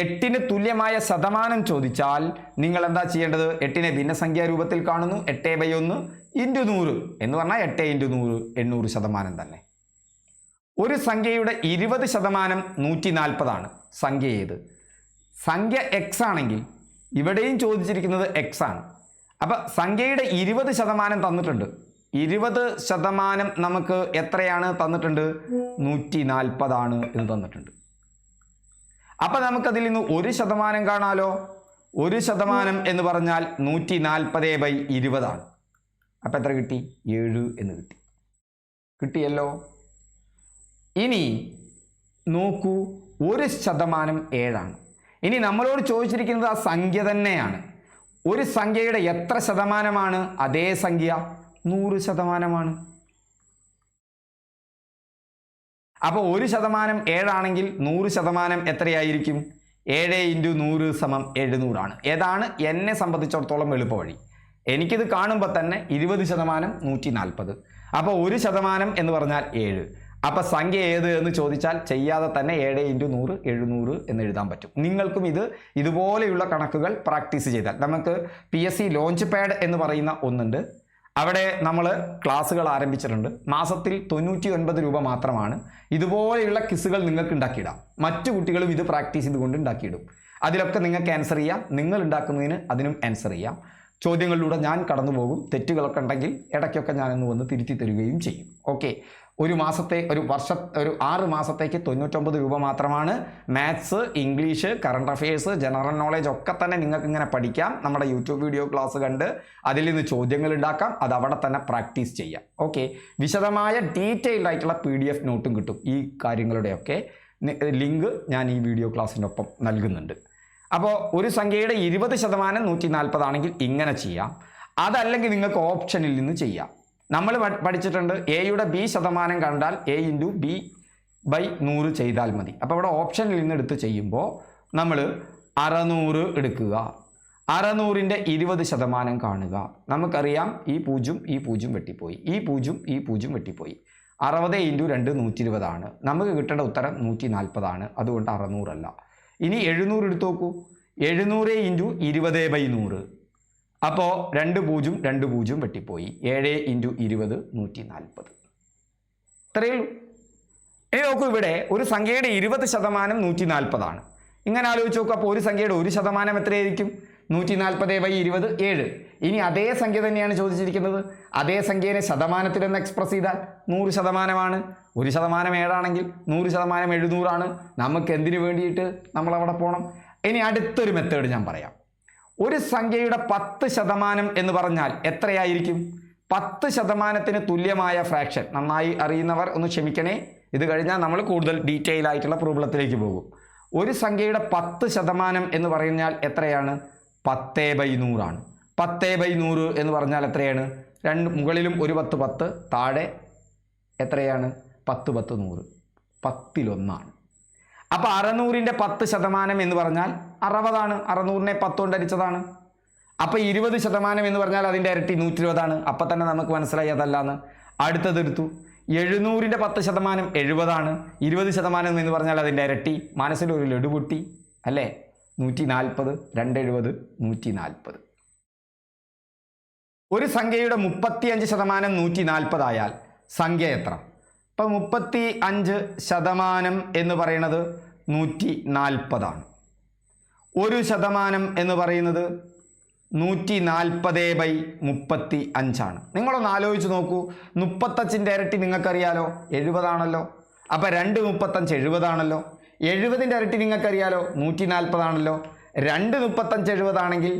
A: 8-ന് തുല്യമായ ശതമാനം ചോദിച്ചാൽ നിങ്ങൾ എന്താ ചെയ്യേണ്ടത്? 8-നെ ഭിന്നസംഖ്യാ രൂപത്തിൽ കാണുന്നു. 8/1 ഇൻറ്റു 100 എന്ന് പറഞ്ഞാൽ 8 ഇൻറ്റു 100 800% തന്നെ. ഒരു സംഖ്യയുടെ 20% 140 സംഖ്യ ഏത്? സംഖ്യ എക്സ് ആണെങ്കിൽ ഇവിടെയും ചോദിച്ചിരിക്കുന്നത് എക്സ് ആണ്. അപ്പം സംഖ്യയുടെ 20% തന്നിട്ടുണ്ട്. 20% നമുക്ക് എത്രയാണ് തന്നിട്ടുണ്ട്? 140 എന്ന് തന്നിട്ടുണ്ട്. അപ്പം നമുക്കതിൽ നിന്ന് 1% കാണാലോ. 1% എന്ന് പറഞ്ഞാൽ 140/20 അപ്പം എത്ര കിട്ടി? 7 എന്ന് കിട്ടി. കിട്ടിയല്ലോ. ഇനി നോക്കൂ, 1% 7. ഇനി നമ്മളോട് ചോദിച്ചിരിക്കുന്നത് ആ സംഖ്യ തന്നെയാണ്. ഒരു സംഖ്യയുടെ എത്ര ശതമാനമാണ്? അതേ സംഖ്യ 100%. അപ്പോൾ 1% 7 ആണെങ്കിൽ 100% എത്രയായിരിക്കും? 7 ഇൻറ്റു 100 = 700 ഏതാണ് എന്നെ സംബന്ധിച്ചിടത്തോളം എളുപ്പ വഴി. എനിക്കിത് കാണുമ്പോൾ തന്നെ 20% 140. അപ്പോൾ 1% എന്ന് പറഞ്ഞാൽ 7. അപ്പോൾ സംഖ്യ ഏത് എന്ന് ചോദിച്ചാൽ ചെയ്യാതെ തന്നെ 7 ഇൻറ്റു 100 700 എന്ന് എഴുതാൻ പറ്റും. നിങ്ങൾക്കും ഇതുപോലെയുള്ള കണക്കുകൾ പ്രാക്ടീസ് ചെയ്താൽ നമുക്ക് PSC ലോഞ്ച് പാഡ് എന്ന് പറയുന്ന ഒന്നുണ്ട്. അവിടെ നമ്മൾ ക്ലാസ്സുകൾ ആരംഭിച്ചിട്ടുണ്ട്. മാസത്തിൽ 99 രൂപ മാത്രമാണ്. ഇതുപോലെയുള്ള ക്വിസുകൾ നിങ്ങൾക്ക് ഉണ്ടാക്കിയിടാം. മറ്റു കുട്ടികളും ഇത് പ്രാക്ടീസ് ചെയ്തുകൊണ്ട് ഉണ്ടാക്കിയിടും. അതിലൊക്കെ നിങ്ങൾക്ക് ആൻസർ ചെയ്യാം. നിങ്ങൾ ഉണ്ടാക്കുന്നതിന് അതിനും ആൻസർ ചെയ്യാം. ചോദ്യങ്ങളിലൂടെ ഞാൻ കടന്നു പോകും. തെറ്റുകളൊക്കെ ഉണ്ടെങ്കിൽ ഇടയ്ക്കൊക്കെ ഞാനൊന്ന് വന്ന് തിരുത്തി തരികയും ചെയ്യും. ഓക്കെ, ഒരു 6 മാസത്തേക്ക് 99 രൂപ മാത്രമാണ്. Maths, English, current affairs, general knowledge ഒക്കെ തന്നെ നിങ്ങൾക്ക് ഇങ്ങനെ പഠിക്കാം. നമ്മുടെ യൂട്യൂബ് വീഡിയോ ക്ലാസ് കണ്ട് അതിൽ നിന്ന് ചോദ്യങ്ങൾ ഉണ്ടാക്കാം. അത് അവിടെ തന്നെ പ്രാക്ടീസ് ചെയ്യാം. ഓക്കെ, വിശദമായ ഡീറ്റെയിൽഡ് ആയിട്ടുള്ള PDF നോട്ടും കിട്ടും. ഈ കാര്യങ്ങളുടെയൊക്കെ ലിങ്ക് ഞാൻ ഈ വീഡിയോ ക്ലാസ്സിനൊപ്പം നൽകുന്നുണ്ട്. അപ്പോൾ ഒരു സംഖ്യയുടെ 20% 140 ആണെങ്കിൽ ഇങ്ങനെ ചെയ്യാം. അതല്ലെങ്കിൽ നിങ്ങൾക്ക് ഓപ്ഷനിൽ നിന്ന് ചെയ്യാം. നമ്മൾ പഠിച്ചിട്ടുണ്ട് എയുടെ ബി ശതമാനം കണ്ടാൽ എ ഇൻറ്റു ബി ബൈ 100 ചെയ്താൽ മതി. അപ്പോൾ ഇവിടെ ഓപ്ഷനിൽ നിന്ന് എടുത്ത് ചെയ്യുമ്പോൾ നമ്മൾ 600 എടുക്കുക. 600ൻ്റെ 20% കാണുക. നമുക്കറിയാം ഈ 0 വെട്ടിപ്പോയി, ഈ 0 വെട്ടിപ്പോയി. 60 ഇൻറ്റു 2 120 ആണ്. നമുക്ക് കിട്ടേണ്ട ഉത്തരം 140 ആണ്. അതുകൊണ്ട് 600 അല്ല. ഇനി 700 എടുത്തു നോക്കൂ. 700 ഇൻറ്റു 20/100. അപ്പോൾ 2 വെട്ടിപ്പോയി. 7 ഇൻറ്റു 20 140. ഇത്രയേ ഉള്ളൂ. ഇനി നോക്കൂ, ഇവിടെ ഒരു സംഖ്യയുടെ 20% 140 ആണ്. ഇങ്ങനെ ആലോചിച്ച് നോക്കുക. അപ്പോൾ ഒരു സംഖ്യയുടെ 1% എത്രയായിരിക്കും? 140/20 7. ഇനി അതേ സംഖ്യ തന്നെയാണ് ചോദിച്ചിരിക്കുന്നത്. അതേ സംഖ്യയെ ശതമാനത്തിലെന്ന് എക്സ്പ്രസ് ചെയ്താൽ 100%. 1% 7 ആണെങ്കിൽ 100% 700 ആണ്. നമുക്ക് എന്തിനു വേണ്ടിയിട്ട് നമ്മൾ അവിടെ പോകണം? ഇനി അടുത്തൊരു മെത്തേഡ് ഞാൻ പറയാം. ഒരു സംഖ്യയുടെ 10% എന്ന് പറഞ്ഞാൽ എത്രയായിരിക്കും? 10%-ന് തുല്യമായ ഫ്രാക്ഷൻ. നന്നായി അറിയുന്നവർ ഒന്ന് ക്ഷമിക്കണേ. ഇത് കഴിഞ്ഞാൽ നമ്മൾ കൂടുതൽ ഡീറ്റെയിൽ ആയിട്ടുള്ള പ്രോബ്ലത്തിലേക്ക് പോകും. ഒരു സംഖ്യയുടെ 10% എന്ന് പറഞ്ഞാൽ എത്രയാണ്? 10/100 ആണ്. 10/100 എന്ന് പറഞ്ഞാൽ എത്രയാണ്? മുകളിലും ഒരു 10 10, താഴെ എത്രയാണ്? 10 10 100. 10/1 അപ്പോൾ 600ൻ്റെ 10% എന്ന് പറഞ്ഞാൽ 60 ആണ്. 600നെ 10 കൊണ്ട് ഹരിച്ചതാണ്. അപ്പോൾ 20% എന്ന് പറഞ്ഞാൽ അതിൻ്റെ ഇരട്ടി 120 ആണ്. അപ്പം തന്നെ നമുക്ക് മനസ്സിലായി അതല്ലാന്ന്. അടുത്തതെടുത്തു. 700ൻ്റെ 10% 70 ആണ്. 20% എന്ന് പറഞ്ഞാൽ അതിൻ്റെ ഇരട്ടി. മനസ്സിലൊരു ലഡു പൊട്ടി അല്ലേ? 140, 270, 140. ഒരു സംഖ്യയുടെ 35% 140 ആയാൽ സംഖ്യ എത്ര? അപ്പോൾ 35% എന്ന് പറയുന്നത് 140 ആണ്. 1% എന്ന് പറയുന്നത് 140/35 ആണ്. നിങ്ങളൊന്ന് ആലോചിച്ച് നോക്കൂ. 35ൻ്റെ ഇരട്ടി നിങ്ങൾക്കറിയാലോ 70 ആണല്ലോ. അപ്പോൾ 235 70 ആണല്ലോ. 70ൻ്റെ ഇരട്ടി നിങ്ങൾക്കറിയാലോ 140 ആണല്ലോ. 235 70 ആണെങ്കിൽ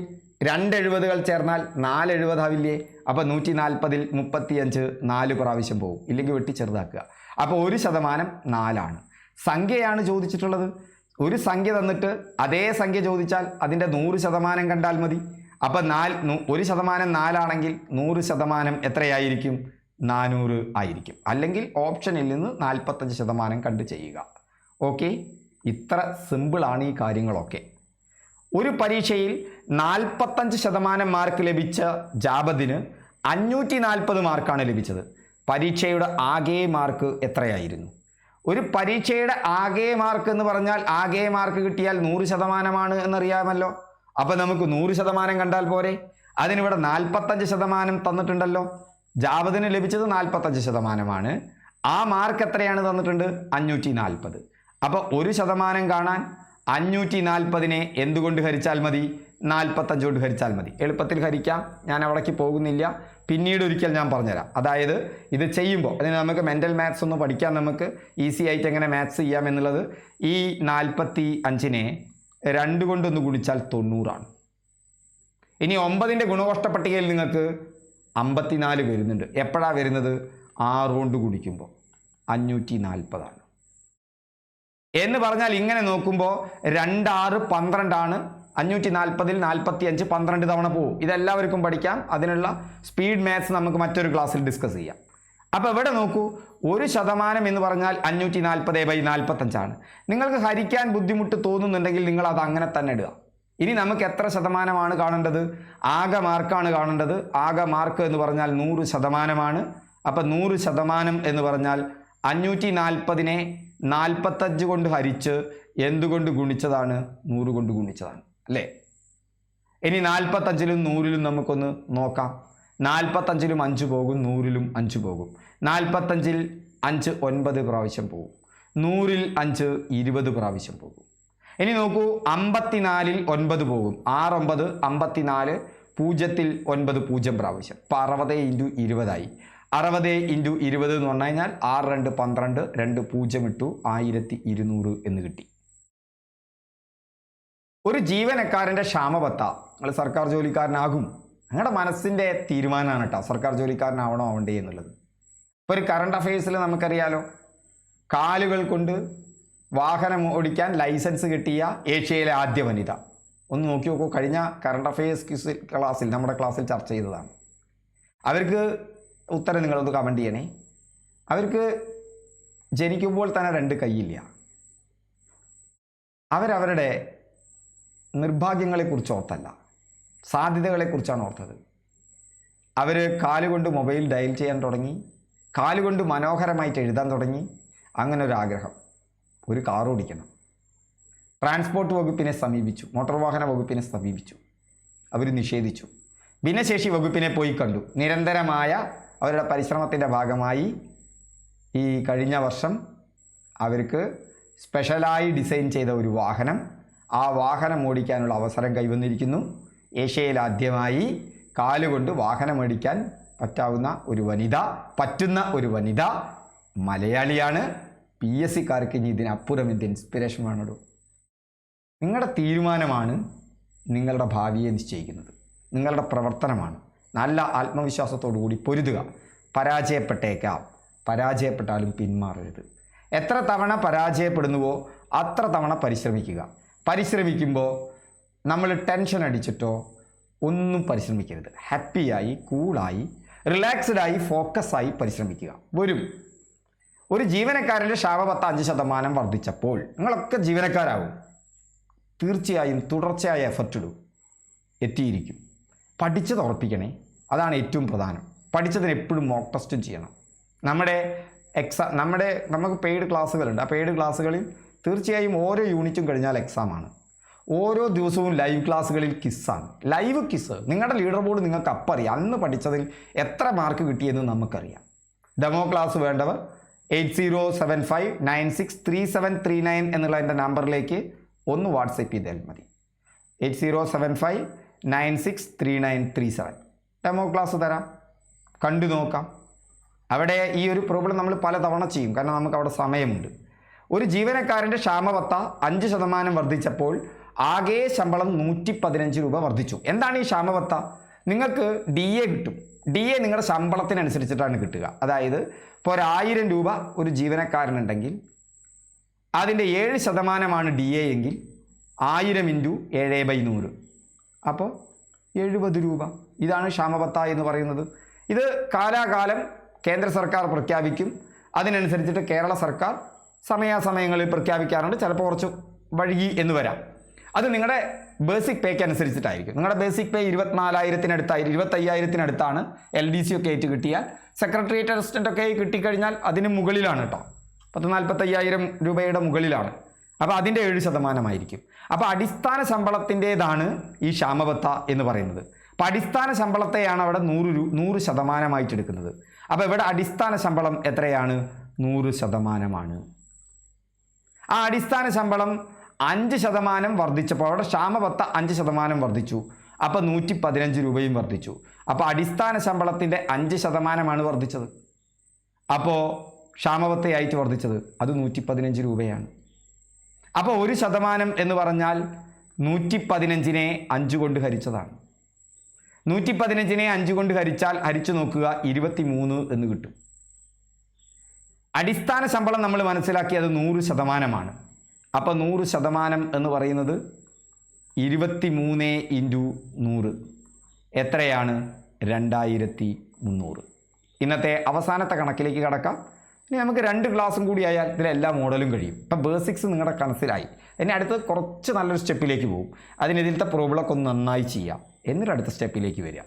A: 2 70കൾ ചേർന്നാൽ 4 70 ആവില്ലേ? അപ്പോൾ 140ൽ 35 4 പ്രാവശ്യം പോകും. ഇല്ലെങ്കിൽ വെട്ടി ചെറുതാക്കുക. അപ്പോൾ 1% 4 ആണ്. സംഖ്യയാണ് ചോദിച്ചിട്ടുള്ളത്. ഒരു സംഖ്യ തന്നിട്ട് അതേ സംഖ്യ ചോദിച്ചാൽ അതിൻ്റെ 100% കണ്ടാൽ മതി. അപ്പോൾ 1% 4 ആണെങ്കിൽ 100% എത്രയായിരിക്കും? 400 ആയിരിക്കും. അല്ലെങ്കിൽ ഓപ്ഷനിൽ നിന്ന് 45% കണ്ട് ചെയ്യുക. ഓക്കെ, ഇത്ര സിമ്പിളാണ് ഈ കാര്യങ്ങളൊക്കെ. ഒരു പരീക്ഷയിൽ 45% മാർക്ക് ലഭിച്ച ജാബദിന് 540 മാർക്കാണ് ലഭിച്ചത്. പരീക്ഷയുടെ ആകെ മാർക്ക് എത്രയായിരുന്നു? ഒരു പരീക്ഷയുടെ ആകെ മാർക്ക് എന്ന് പറഞ്ഞാൽ ആകെ മാർക്ക് കിട്ടിയാൽ 100% എന്നറിയാമല്ലോ. അപ്പോൾ നമുക്ക് 100% കണ്ടാൽ പോരെ? അതിനിവിടെ 45% തന്നിട്ടുണ്ടല്ലോ. ജാബദിന് ലഭിച്ചത് 45%. ആ മാർക്ക് എത്രയാണ് തന്നിട്ടുണ്ട്? 540. അപ്പോൾ 1% കാണാൻ 540നെ എന്തുകൊണ്ട് ഹരിച്ചാൽ മതി? 45 കൊണ്ട് ഹരിച്ചാൽ മതി. എളുപ്പത്തിൽ ഹരിക്കാം. ഞാൻ അവിടേക്ക് പോകുന്നില്ല. പിന്നീട് ഒരിക്കൽ ഞാൻ പറഞ്ഞുതരാം. അതായത് ഇത് ചെയ്യുമ്പോൾ അതിന് നമുക്ക് മെൻ്റൽ മാത്സ് ഒന്ന് പഠിക്കാം. നമുക്ക് ഈസി ആയിട്ട് എങ്ങനെ മാത്സ് ചെയ്യാം എന്നുള്ളത്. ഈ 45നെ 2 കൊണ്ടൊന്ന് ഗുണിച്ചാൽ 90 ആണ്. ഇനി 9ൻ്റെ ഗുണകോഷ്ട പട്ടികയിൽ നിങ്ങൾക്ക് 54 വരുന്നുണ്ട്. എപ്പോഴാണ് വരുന്നത്? 6 കൊണ്ട് ഗുണിക്കുമ്പോൾ 540 ആണ്. എന്ന് പറഞ്ഞാൽ ഇങ്ങനെ നോക്കുമ്പോൾ 2 6 12 ആണ്. 540ൽ 45 12 തവണ പോവും. ഇതെല്ലാവർക്കും പഠിക്കാം. അതിനുള്ള സ്പീഡ് മാത്സ് നമുക്ക് മറ്റൊരു ക്ലാസ്സിൽ ഡിസ്കസ് ചെയ്യാം. അപ്പോൾ ഇവിടെ നോക്കൂ, 1% എന്ന് പറഞ്ഞാൽ 540/45 ആണ്. നിങ്ങൾക്ക് ഹരിക്കാൻ ബുദ്ധിമുട്ട് തോന്നുന്നുണ്ടെങ്കിൽ നിങ്ങൾ അത് അങ്ങനെ തന്നെ ഇടുക. ഇനി നമുക്ക് എത്ര ശതമാനമാണ് കാണേണ്ടത്? ആകെ മാർക്കാണ് കാണേണ്ടത്. ആകെ മാർക്ക് എന്ന് പറഞ്ഞാൽ 100%. അപ്പം 100% എന്ന് പറഞ്ഞാൽ 540നെ 45 കൊണ്ട് ഹരിച്ച് എന്തുകൊണ്ട് ഗുണിച്ചതാണ്? 100 കൊണ്ട് ഗുണിച്ചതാണ് അല്ലേ? ഇനി 45ലും 100ലും നമുക്കൊന്ന് നോക്കാം. 45ലും 5 പോകും, 100ലും 5 പോകും. 45ൽ 5 9 പ്രാവശ്യം പോകും. 100ൽ 5 20 പ്രാവശ്യം പോകും. ഇനി നോക്കൂ, 54ൽ 9 പോകും. 6 9 54. 0ൽ 9 0 പ്രാവശ്യം. അപ്പോൾ 60 × 20 ആയി. 60 × 20 എന്ന് പറഞ്ഞു കഴിഞ്ഞാൽ 6 2 12, 2 0 ഇട്ടു 1200 എന്ന് കിട്ടി. ഒരു ജീവനക്കാരൻ്റെ ക്ഷാമബത്ത നിങ്ങൾ സർക്കാർ ജോലിക്കാരനാകും. നിങ്ങളുടെ മനസ്സിൻ്റെ തീരുമാനമാണ് കേട്ടോ സർക്കാർ ജോലിക്കാരനാവണോ ആവണ്ടേ എന്നുള്ളത്. ഇപ്പോൾ ഒരു കറണ്ട് അഫയേഴ്സിൽ നമുക്കറിയാലോ, കാലുകൾ കൊണ്ട് വാഹനം ഓടിക്കാൻ ലൈസൻസ് കിട്ടിയ ഏഷ്യയിലെ ആദ്യ വനിത. ഒന്ന് നോക്കി നോക്കൂ. കഴിഞ്ഞ കറണ്ട് അഫയേഴ്സ് ക്ലാസ്സിൽ നമ്മുടെ ക്ലാസ്സിൽ ചർച്ച ചെയ്തതാണ്. അവർക്ക് ഉത്തരം നിങ്ങളൊന്ന് കമൻറ്റ് ചെയ്യണേ. അവർക്ക് ജനിക്കുമ്പോൾ തന്നെ 2 കൈയില്ല. അവരവരുടെ നിർഭാഗ്യങ്ങളെക്കുറിച്ച് ഓർത്തല്ല, സാധ്യതകളെക്കുറിച്ചാണ് ഓർത്തത്. അവർ കാലുകൊണ്ട് മൊബൈൽ ഡയൽ ചെയ്യാൻ തുടങ്ങി, കാലുകൊണ്ട് മനോഹരമായിട്ട് എഴുതാൻ തുടങ്ങി. അങ്ങനെ ഒരു ആഗ്രഹം, ഒരു കാർ ഓടിക്കണം. ട്രാൻസ്പോർട്ട് വകുപ്പിനെ സമീപിച്ചു, മോട്ടോർ വാഹന വകുപ്പിനെ സമീപിച്ചു. അവർ നിഷേധിച്ചു. ഭിന്നശേഷി വകുപ്പിനെ പോയി കണ്ടു. നിരന്തരമായ അവരുടെ പരിശ്രമത്തിൻ്റെ ഭാഗമായി ഈ കഴിഞ്ഞ വർഷം അവർക്ക് സ്പെഷ്യലായി ഡിസൈൻ ചെയ്ത ഒരു വാഹനം, ആ വാഹനം ഓടിക്കാനുള്ള അവസരം കൈവന്നിരിക്കുന്നു. ഏഷ്യയിൽ ആദ്യമായി കാലുകൊണ്ട് വാഹനം ഓടിക്കാൻ പറ്റുന്ന ഒരു വനിത മലയാളിയാണ്. PSCക്കാർക്ക് ഇനി ഇതിനപ്പുറം എന്ത് ഇൻസ്പിറേഷൻ വേണോ? നിങ്ങളുടെ തീരുമാനമാണ് നിങ്ങളുടെ ഭാവിയെ നിശ്ചയിക്കുന്നത്. നിങ്ങളുടെ പ്രവർത്തനമാണ്. നല്ല ആത്മവിശ്വാസത്തോടു കൂടി പൊരുതുക. പരാജയപ്പെട്ടേക്കാം, പരാജയപ്പെട്ടാലും പിന്മാറരുത്. എത്ര തവണ പരാജയപ്പെടുന്നുവോ അത്ര തവണ പരിശ്രമിക്കുക. പരിശ്രമിക്കുമ്പോൾ നമ്മൾ ടെൻഷൻ അടിച്ചിട്ടോ ഒന്നും പരിശ്രമിക്കരുത്. ഹാപ്പിയായി, കൂളായി, റിലാക്സ്ഡായി, ഫോക്കസായി പരിശ്രമിക്കുക. ഒരു ജീവനക്കാരൻ്റെ ക്ഷാമബത്ത 5% വർദ്ധിച്ചപ്പോൾ നിങ്ങളൊക്കെ ജീവനക്കാരാകും. തീർച്ചയായും തുടർച്ചയായ എഫർട്ട് ഇടും, എത്തിയിരിക്കും. പഠിച്ചത് ഉറപ്പിക്കണേ, അതാണ് ഏറ്റവും പ്രധാനം. പഠിച്ചതിന് എപ്പോഴും മോക്ക് ടെസ്റ്റും ചെയ്യണം. നമുക്ക് പെയ്ഡ് ക്ലാസ്സുകളുണ്ട്. ആ പെയ്ഡ് ക്ലാസ്സുകളിൽ തീർച്ചയായും ഓരോ യൂണിറ്റും കഴിഞ്ഞാൽ എക്സാമാണ്. ഓരോ ദിവസവും ലൈവ് ക്ലാസ്സുകളിൽ കിസ്സാണ്. ലൈവ് കിസ്സ്, നിങ്ങളുടെ ലീഡർ ബോർഡ് നിങ്ങൾക്ക് അറിയാം. അന്ന് പഠിച്ചതിൽ എത്ര മാർക്ക് കിട്ടിയെന്ന് നമുക്കറിയാം. ഡെമോ ക്ലാസ് വേണ്ടവർ 8075963739 എന്നുള്ള എൻ്റെ നമ്പറിലേക്ക് ഒന്ന് വാട്സപ്പ് ചെയ്താൽ മതി. 8075963937 ഡെമോ ക്ലാസ് തരാം, കണ്ടു നോക്കാം. അവിടെ ഈ ഒരു പ്രോബ്ലം നമ്മൾ പല തവണ ചെയ്യും, കാരണം നമുക്ക് അവിടെ സമയമുണ്ട്. ഒരു ജീവനക്കാരൻ്റെ ക്ഷാമബത്ത 5% വർദ്ധിച്ചപ്പോൾ ആകെ ശമ്പളം 115 രൂപ വർദ്ധിച്ചു. എന്താണ് ഈ ക്ഷാമബത്ത? നിങ്ങൾക്ക് DA കിട്ടും. DA നിങ്ങളുടെ ശമ്പളത്തിനനുസരിച്ചിട്ടാണ് കിട്ടുക. അതായത് ഇപ്പോൾ 1000 രൂപ ഒരു ജീവനക്കാരനുണ്ടെങ്കിൽ അതിൻ്റെ 7% DA എങ്കിൽ 1000 × 7/100, അപ്പോൾ 70 രൂപ. ഇതാണ് ക്ഷാമബത്ത എന്ന് പറയുന്നത്. ഇത് കാലാകാലം കേന്ദ്ര സർക്കാർ പ്രഖ്യാപിക്കും. അതിനനുസരിച്ചിട്ട് കേരള സർക്കാർ സമയാസമയങ്ങളിൽ പ്രഖ്യാപിക്കാറുണ്ട്. ചിലപ്പോൾ കുറച്ച് വഴുകി എന്ന് വരാം. അത് നിങ്ങളുടെ ബേസിക് പേക്ക് അനുസരിച്ചിട്ടായിരിക്കും. നിങ്ങളുടെ ബേസിക് പേ 25,000-ത്തിനടുത്താണ്. LDC ഒക്കെ ആയിട്ട് കിട്ടിയാൽ, സെക്രട്ടേറിയറ്റ് അസിസ്റ്റൻ്റ് ഒക്കെ കിട്ടിക്കഴിഞ്ഞാൽ അതിന് മുകളിലാണ് കേട്ടോ. 40,000-45,000 രൂപയുടെ മുകളിലാണ്. അപ്പോൾ അതിൻ്റെ 7% ആയിരിക്കും. അപ്പോൾ അടിസ്ഥാന ശമ്പളത്തിൻ്റേതാണ് ഈ ക്ഷാമബത്ത എന്ന് പറയുന്നത്. അപ്പോൾ അടിസ്ഥാന ശമ്പളത്തെയാണ് അവിടെ 100% എടുക്കുന്നത്. അപ്പോൾ ഇവിടെ അടിസ്ഥാന ശമ്പളം എത്രയാണ്? 100%. ആ അടിസ്ഥാന ശമ്പളം 5% വർദ്ധിച്ചപ്പോൾ അവിടെ ക്ഷാമബത്ത 5% വർദ്ധിച്ചു. അപ്പോൾ 115 രൂപയും വർദ്ധിച്ചു. അപ്പോൾ അടിസ്ഥാന ശമ്പളത്തിൻ്റെ 5% വർദ്ധിച്ചത്. അപ്പോൾ ക്ഷാമബത്തയായിട്ട് വർദ്ധിച്ചത് അത് 115 രൂപയാണ്. അപ്പോൾ 1% എന്ന് പറഞ്ഞാൽ 115നെ 5 കൊണ്ട് ഹരിച്ചതാണ്. 115നെ 5 കൊണ്ട് ഹരിച്ചാൽ, ഹരിച്ചു നോക്കുക, 23 എന്ന് കിട്ടും. അടിസ്ഥാന ശമ്പളം നമ്മൾ മനസ്സിലാക്കിയത് 100%. അപ്പോൾ 100% എന്ന് പറയുന്നത് 23 × 100 എത്രയാണ്? 2300. ഇന്നത്തെ അവസാനത്തെ കണക്കിലേക്ക് കടക്കാം. ഇനി നമുക്ക് 2 ക്ലാസ്സും കൂടി ആയാൽ ഇതിലെല്ലാ മോഡലും കഴിയും. ഇപ്പം ബേസിക്സ് നിങ്ങളുടെ മനസ്സിലായി. ഇനി അടുത്ത് കുറച്ച് നല്ലൊരു സ്റ്റെപ്പിലേക്ക് പോകും. ഇതിലത്തെ പ്രോബ്ലമൊക്കെ ഒന്ന് നന്നായി ചെയ്യാം, എന്നിട്ട് അടുത്ത സ്റ്റെപ്പിലേക്ക് വരിക.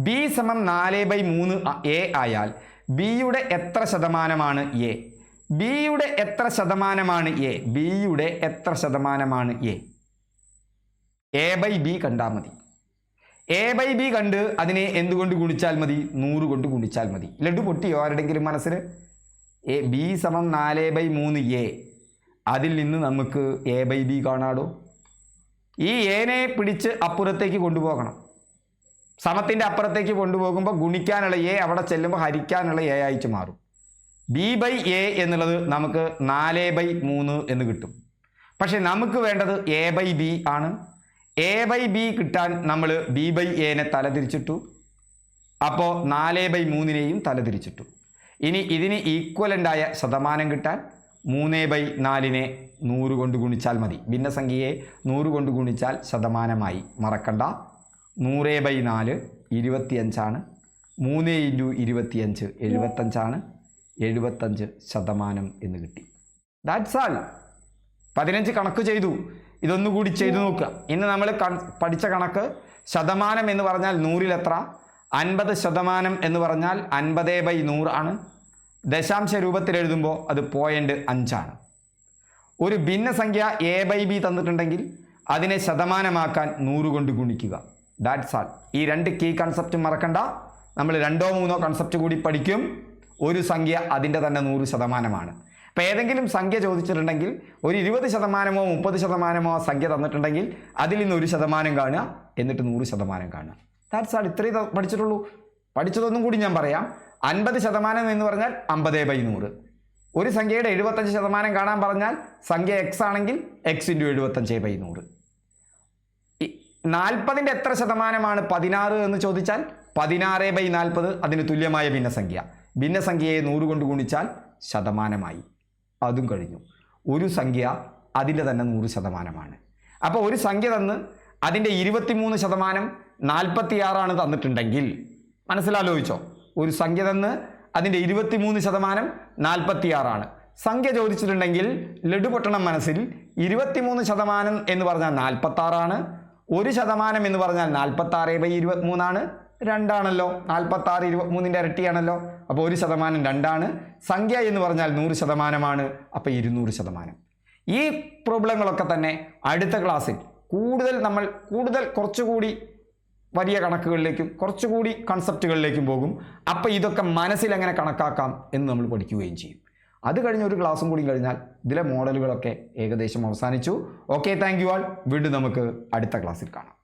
A: B = 4/3 ആയാൽ ബിയുടെ എത്ര ശതമാനമാണ് A? ബിയുടെ എത്ര ശതമാനമാണ് A? ബിയുടെ എത്ര ശതമാനമാണ് A? A/B കണ്ടാൽ മതി. A/B കണ്ട് അതിനെ എന്തുകൊണ്ട് ഗുണിച്ചാൽ മതി? 100 കൊണ്ട് ഗുണിച്ചാൽ മതി. ലഡു പൊട്ടിയോ ആരുടെങ്കിലും മനസ്സിൽ? B = 4/3 A. അതിൽ നിന്ന് നമുക്ക് A/B കാണാടോ. ഈ Aനെ പിടിച്ച് അപ്പുറത്തേക്ക് കൊണ്ടുപോകണം. സമത്തിൻ്റെ അപ്പുറത്തേക്ക് കൊണ്ടുപോകുമ്പോൾ ഗുണിക്കാനുള്ള A അവിടെ ചെല്ലുമ്പോൾ ഹരിക്കാനുള്ള A ആയിട്ട് മാറും. B/A എന്നുള്ളത് നമുക്ക് 4/3 എന്ന് കിട്ടും. പക്ഷെ നമുക്ക് വേണ്ടത് A/B ആണ്. A/B കിട്ടാൻ നമ്മൾ B/Aനെ തലതിരിച്ചിട്ടു. അപ്പോൾ 4/3നെയും തലതിരിച്ചിട്ടു. ഇനി ഇതിന് ഈക്വലൻ്റായ ശതമാനം കിട്ടാൻ 3/4നെ 100 കൊണ്ട് ഗുണിച്ചാൽ മതി. ഭിന്നസംഖ്യയെ 100 കൊണ്ട് ഗുണിച്ചാൽ ശതമാനമായി. മറക്കണ്ട. 100/4 25ആണ്. 3 × 25 75 75% എന്ന് കിട്ടി. ദാറ്റ്സ് ആൾ. 15 കണക്ക് ചെയ്തു. ഇതൊന്നുകൂടി ചെയ്തു നോക്കുക. ഇന്ന് നമ്മൾ പഠിച്ച കണക്ക് ശതമാനം എന്ന് പറഞ്ഞാൽ 100-ൽ എത്ര, 50% എന്ന് പറഞ്ഞാൽ 50/100 ആണ്. ദശാംശ രൂപത്തിൽ എഴുതുമ്പോൾ അത് 0.5 ആണ്. ഒരു ഭിന്നസംഖ്യ a/b തന്നിട്ടുണ്ടെങ്കിൽ അതിനെ ശതമാനമാക്കാൻ 100 കൊണ്ട് ഗുണിക്കുക. ദാറ്റ്സ് ആൾ. ഈ 2 കീ കൺസെപ്റ്റ് മറക്കണ്ട. നമ്മൾ 2-3 കൺസെപ്റ്റ് കൂടി പഠിക്കും. ഒരു സംഖ്യ അതിൻ്റെ തന്നെ 100%. അപ്പോൾ ഏതെങ്കിലും സംഖ്യ ചോദിച്ചിട്ടുണ്ടെങ്കിൽ ഒരു 20%-മോ 30%-മോ സംഖ്യ തന്നിട്ടുണ്ടെങ്കിൽ അതിൽ നിന്ന് 1% കാണുക, എന്നിട്ട് 100% കാണുക. ദാറ്റ്സ് ആൾ. ഇത്രയും പഠിച്ചിട്ടുള്ളൂ. പഠിച്ചതൊന്നും കൂടി ഞാൻ പറയാം. 50% എന്ന് പറഞ്ഞാൽ 50/100. ഒരു സംഖ്യയുടെ 75% കാണാൻ പറഞ്ഞാൽ സംഖ്യ എക്സ് ആണെങ്കിൽ x × 75/100. 40-ന്റെ എത്ര ശതമാനമാണ് 16 എന്ന് ചോദിച്ചാൽ 16/40 അതിന് തുല്യമായ ഭിന്നസംഖ്യ. ഭിന്നസംഖ്യയെ 100 കൊണ്ട് ഗുണിച്ചാൽ ശതമാനമായി. അതും കഴിഞ്ഞു. ഒരു സംഖ്യ അതിൻ്റെ തന്നെ 100%. അപ്പോൾ ഒരു സംഖ്യ തന്ന് അതിൻ്റെ 23% 46 തന്നിട്ടുണ്ടെങ്കിൽ മനസ്സിലാലോചിച്ചോ. ഒരു സംഖ്യ തന്ന് അതിൻ്റെ 23% 46. സംഖ്യ ചോദിച്ചിട്ടുണ്ടെങ്കിൽ ലഡുപൊട്ടണം മനസ്സിൽ. 23% എന്ന് പറഞ്ഞാൽ 46. 1% എന്ന് പറഞ്ഞാൽ 46/23 2ആണല്ലോ. 46 23-ന്റെ ഇരട്ടിയാണല്ലോ. അപ്പോൾ 1% 2ആണ്. സംഖ്യ എന്ന് പറഞ്ഞാൽ 100%. അപ്പോൾ 200%. ഈ പ്രോബ്ലങ്ങളൊക്കെ തന്നെ അടുത്ത ക്ലാസ്സിൽ കൂടുതൽ കുറച്ചുകൂടി വലിയ കണക്കുകളിലേക്കും കുറച്ചുകൂടി കൺസെപ്റ്റുകളിലേക്കും പോകും. അപ്പോൾ ഇതൊക്കെ മനസ്സിൽ എങ്ങനെ കണക്കാക്കാം എന്ന് നമ്മൾ പഠിക്കുകയും ചെയ്യും. അത് കഴിഞ്ഞ് ഒരു ക്ലാസ്സും കൂടി കഴിഞ്ഞാൽ ഇതിലെ മോഡലുകളൊക്കെ ഏകദേശം അവസാനിച്ചു. Okay, thank you all. വീണ്ടും നമുക്ക് അടുത്ത ക്ലാസ്സിൽ കാണാം.